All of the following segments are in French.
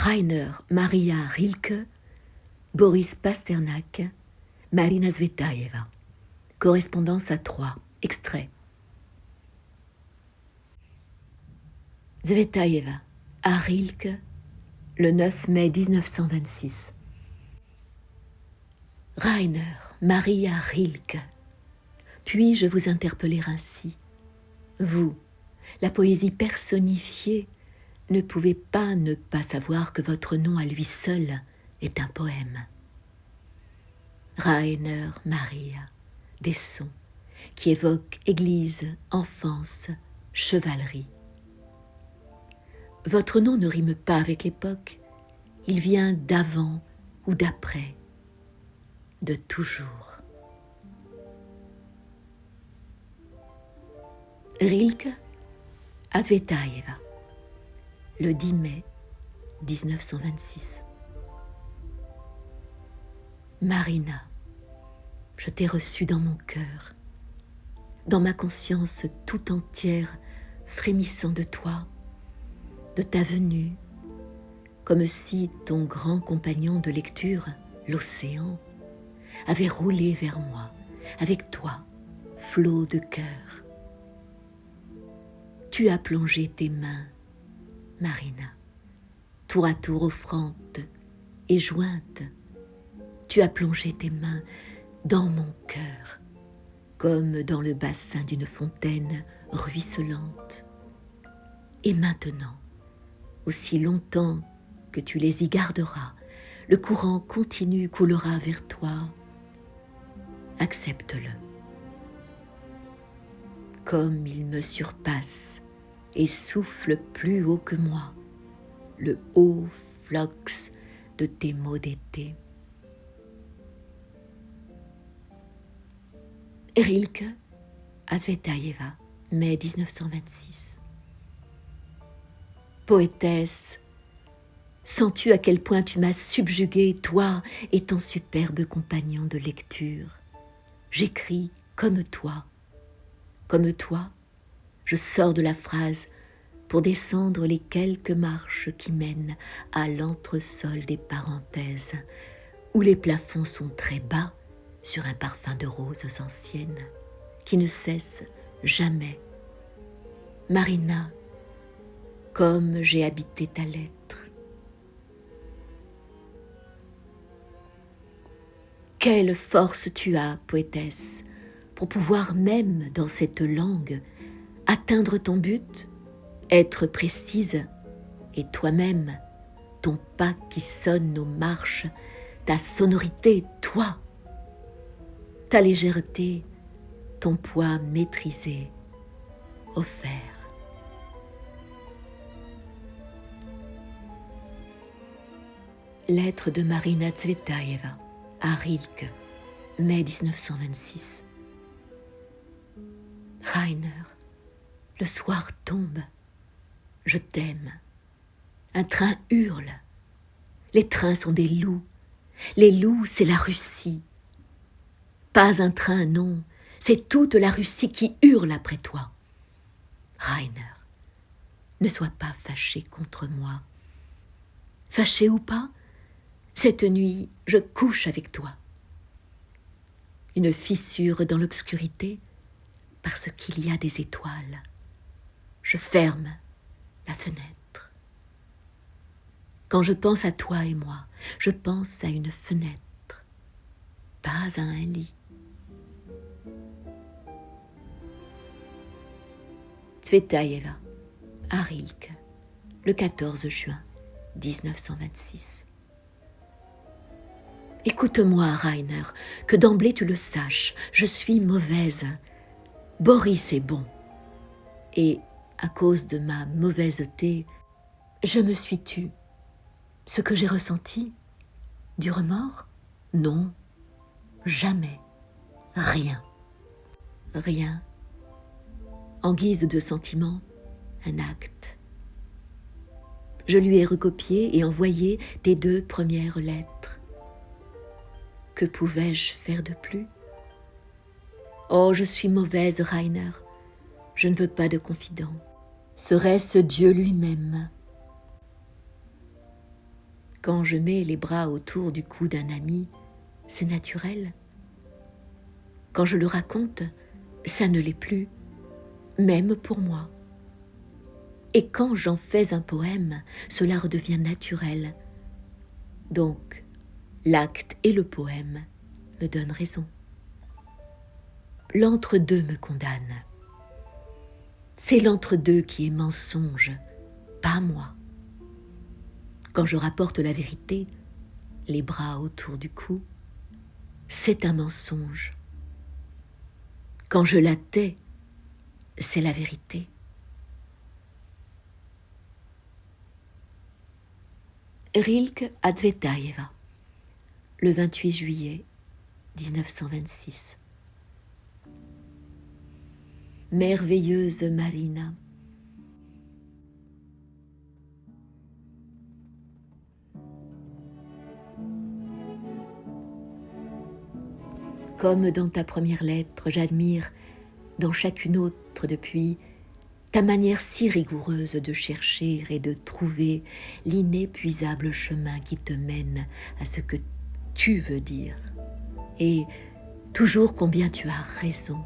Rainer Maria Rilke, Boris Pasternak, Marina Tsvetaeva. Correspondance à 3. Extrait. Tsvetaeva à Rilke, le 9 mai 1926. Rainer Maria Rilke, puis-je vous interpeller ainsi? Vous, la poésie personnifiée, ne pouvez pas ne pas savoir que votre nom à lui seul est un poème. Rainer Maria, des sons qui évoquent église, enfance, chevalerie. Votre nom ne rime pas avec l'époque, il vient d'avant ou d'après, de toujours. Rilke à Tsvetaeva, le 10 mai 1926. Marina, je t'ai reçue dans mon cœur, dans ma conscience tout entière, frémissant de toi, de ta venue, comme si ton grand compagnon de lecture, l'océan, avait roulé vers moi, avec toi, flot de cœur. Tu as plongé tes mains, Marina, tour à tour offrantes et jointes. Tu as plongé tes mains dans mon cœur, comme dans le bassin d'une fontaine ruisselante. Et maintenant, aussi longtemps que tu les y garderas, le courant continu coulera vers toi. Accepte-le. Comme il me surpasse et souffle plus haut que moi, le haut flux de tes mots d'été. Rilke à Tsvetaeva, mai 1926. Poétesse, sens-tu à quel point tu m'as subjuguée, toi et ton superbe compagnon de lecture? J'écris comme toi. Comme toi, je sors de la phrase pour descendre les quelques marches qui mènent à l'entresol des parenthèses, où les plafonds sont très bas sur un parfum de roses anciennes qui ne cesse jamais. Marina, comme j'ai habité ta lettre. Quelle force tu as, poétesse, pour pouvoir même dans cette langue atteindre ton but, être précise, et toi-même, ton pas qui sonne aux marches, ta sonorité, toi, ta légèreté, ton poids maîtrisé, offert. Lettre de Marina Tsvetaeva à Rilke, mai 1926. Rainer, le soir tombe, je t'aime. Un train hurle. Les trains sont des loups. Les loups, c'est la Russie. Pas un train, non, c'est toute la Russie qui hurle après toi. Rainer, ne sois pas fâché contre moi. Fâché ou pas, cette nuit, je couche avec toi. Une fissure dans l'obscurité, parce qu'il y a des étoiles. Je ferme la fenêtre. Quand je pense à toi et moi, je pense à une fenêtre, pas à un lit. Tsvetaeva à Rilke, le 14 juin 1926. Écoute-moi, Rainer, que d'emblée tu le saches, je suis mauvaise. Boris est bon. Et à cause de ma mauvaiseté, je me suis tue. Ce que j'ai ressenti, du remords? Non, jamais, rien. Rien. En guise de sentiment, un acte. Je lui ai recopié et envoyé tes 2 premières lettres. Que pouvais-je faire de plus? Oh, je suis mauvaise, Rainer. Je ne veux pas de confident. Serait-ce Dieu lui-même? Quand je mets les bras autour du cou d'un ami, c'est naturel. Quand je le raconte, ça ne l'est plus, même pour moi. Et quand j'en fais un poème, cela redevient naturel. Donc, l'acte et le poème me donnent raison. L'entre-deux me condamne. C'est l'entre-deux qui est mensonge, pas moi. Quand je rapporte la vérité, les bras autour du cou, c'est un mensonge. Quand je la tais, c'est la vérité. Rilke à Tsvetaeva, le 28 juillet 1926. Merveilleuse Marina, comme dans ta première lettre, j'admire dans chacune autre depuis ta manière si rigoureuse de chercher et de trouver l'inépuisable chemin qui te mène à ce que tu veux dire. Et toujours combien tu as raison.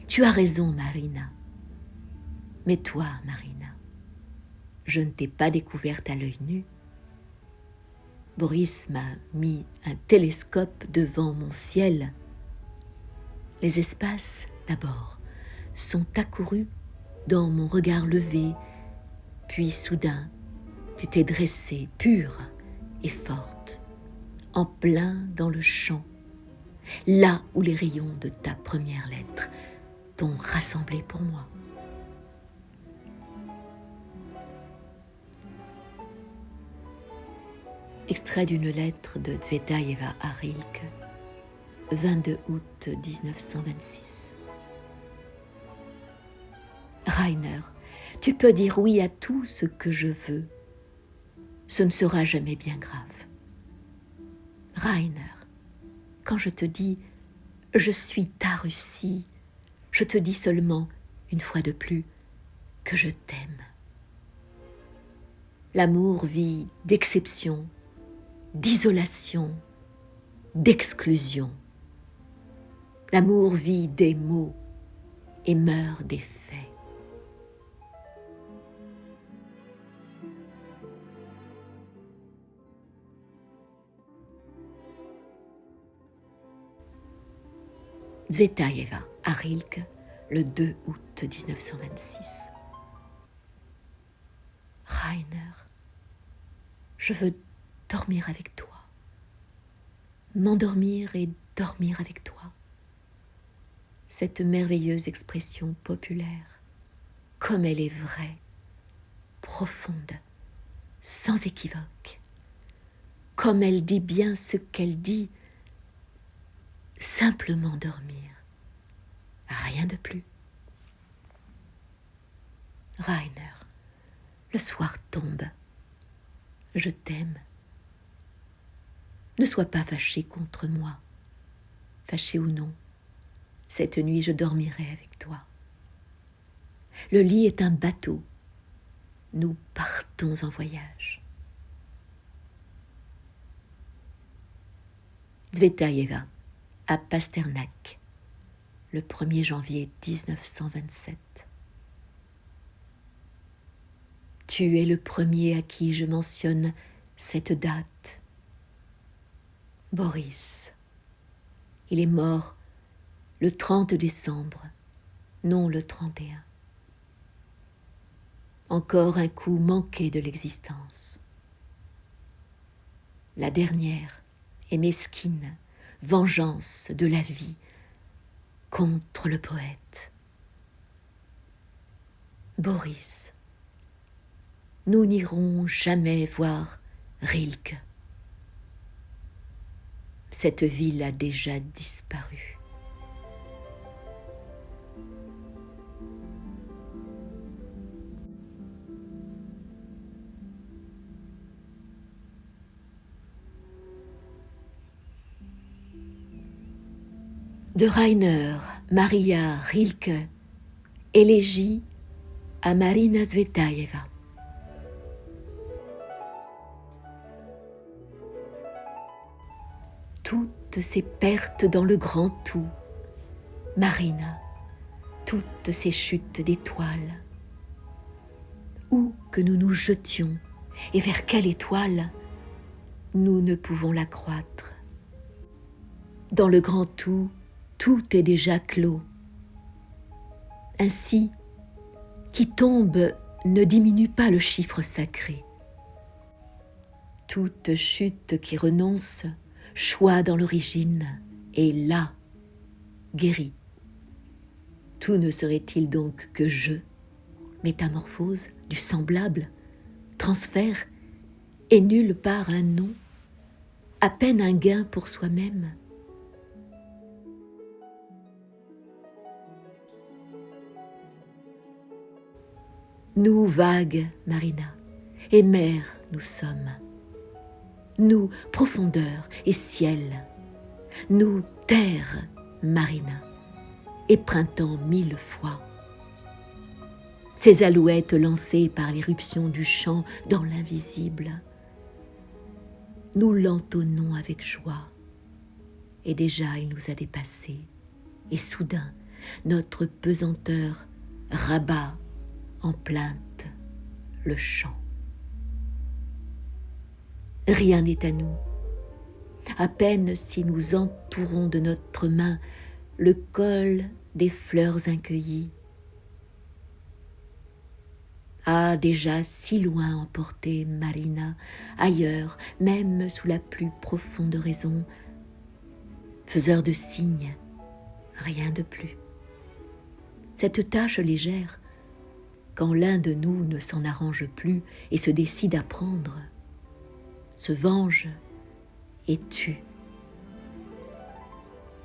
Tu as raison, Marina. Mais toi, Marina, je ne t'ai pas découverte à l'œil nu. Boris m'a mis un télescope devant mon ciel. Les espaces, d'abord, sont accourus dans mon regard levé, puis soudain, tu t'es dressée, pure et forte, en plein dans le champ, là où les rayons de ta première lettre t'ont rassemblé pour moi. Extrait d'une lettre de Tsvetaeva à Rilke, 22 août 1926. Rainer, tu peux dire oui à tout ce que je veux. Ce ne sera jamais bien grave. Rainer, quand je te dis « je suis ta Russie », je te dis seulement, une fois de plus, que je t'aime. L'amour vit d'exception, d'isolation, d'exclusion. L'amour vit des mots et meurt des faits. Tsvetaeva à Rilke, le 2 août 1926. Rainer, je veux dormir avec toi, m'endormir et dormir avec toi. Cette merveilleuse expression populaire, comme elle est vraie, profonde, sans équivoque, comme elle dit bien ce qu'elle dit, simplement dormir, rien de plus. Rainer, le soir tombe, je t'aime. Ne sois pas fâché contre moi, fâché ou non, cette nuit je dormirai avec toi. Le lit est un bateau, nous partons en voyage. Tsvetaeva à Pasternak, le 1er janvier 1927. Tu es le premier à qui je mentionne cette date. Boris. Il est mort le 30 décembre, non le 31. Encore un coup manqué de l'existence. La dernière et mesquine vengeance de la vie contre le poète. Boris, nous n'irons jamais voir Rilke. Cette ville a déjà disparu. De Rainer Maria Rilke, élégie à Marina Tsvetaeva. toutes ces pertes dans le grand tout, Marina, toutes ces chutes d'étoiles. Où que nous nous jetions et vers quelle étoile, nous ne pouvons la croître. Dans le grand tout, tout est déjà clos. Ainsi, qui tombe ne diminue pas le chiffre sacré. Toute chute qui renonce, choix dans l'origine, est là, guérie. Tout ne serait-il donc que jeu, métamorphose du semblable, transfert, et nulle part un nom, à peine un gain pour soi-même. Nous vagues, Marina, et mer nous sommes. Nous profondeur et ciel. Nous terre, Marina, et printemps 1000 fois. Ces alouettes lancées par l'éruption du chant dans l'invisible. Nous l'entonnons avec joie, et déjà il nous a dépassés, et soudain notre pesanteur rabat en plainte le chant. Rien n'est à nous, à peine si nous entourons de notre main le col des fleurs incueillies. Ah, déjà si loin emportée Marina, ailleurs, même sous la plus profonde raison, faiseur de signes, rien de plus. Cette tâche légère, quand l'un de nous ne s'en arrange plus et se décide à prendre, se venge et tue.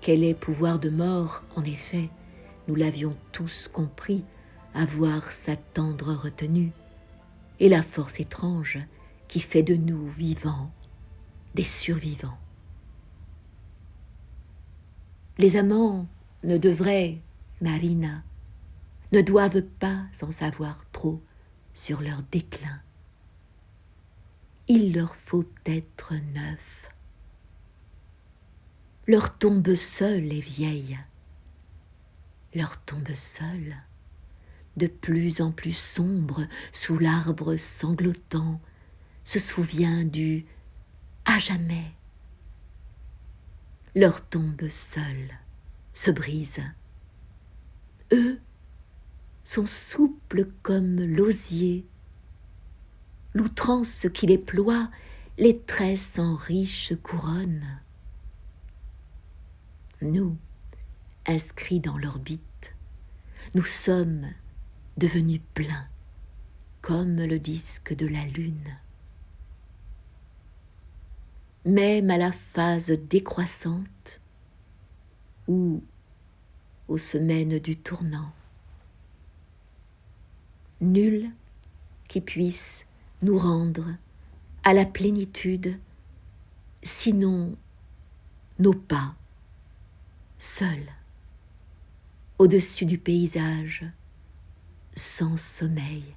Quel est pouvoir de mort, en effet, nous l'avions tous compris, avoir sa tendre retenue, et la force étrange qui fait de nous vivants, des survivants. Les amants ne devraient, Marina, ne doivent pas en savoir trop sur leur déclin. Il leur faut être neufs. Leur tombe seule est vieille. Leur tombe seule, de plus en plus sombre sous l'arbre sanglotant, se souvient du « à jamais ». Leur tombe seule se brise. Eux sont souples comme l'osier. L'outrance qui les ploie les tresse en riche couronne. Nous, inscrits dans l'orbite, nous sommes devenus pleins, comme le disque de la lune. Même à la phase décroissante, ou aux semaines du tournant, nul qui puisse nous rendre à la plénitude, sinon nos pas, seuls, au-dessus du paysage, sans sommeil.